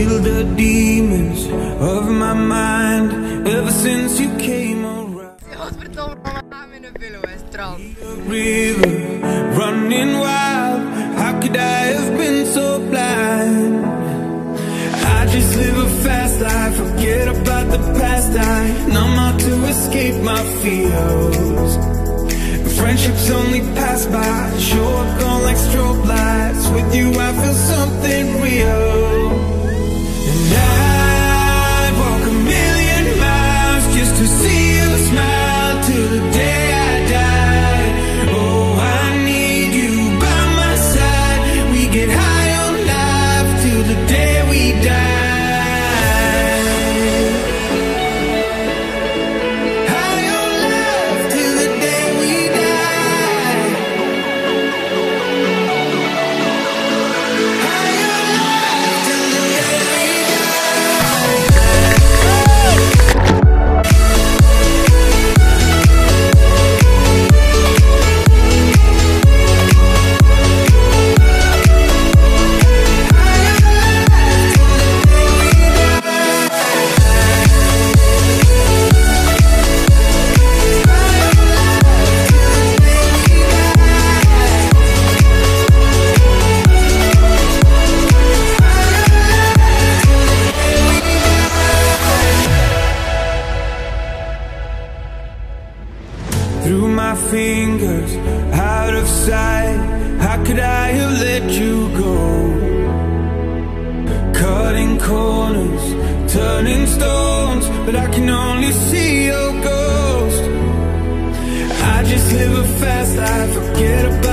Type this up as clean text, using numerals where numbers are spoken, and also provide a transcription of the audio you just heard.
killed the demons of my mind ever since you came around. I'm in a villa strand. River running wild, how could I have been so blind? I just live a fast life, forget about the past. I numb out to escape my fears. Friendships only pass by, show up gone like strobe lights. With you I feel something real. And I'd walk a million miles just to see you smile till the day I die. Oh, I need you by my side. We get high on life till the day we die. Through my fingers, out of sight, how could I have let you go? Cutting corners, turning stones, but I can only see your ghost. I just live a fast life, forget about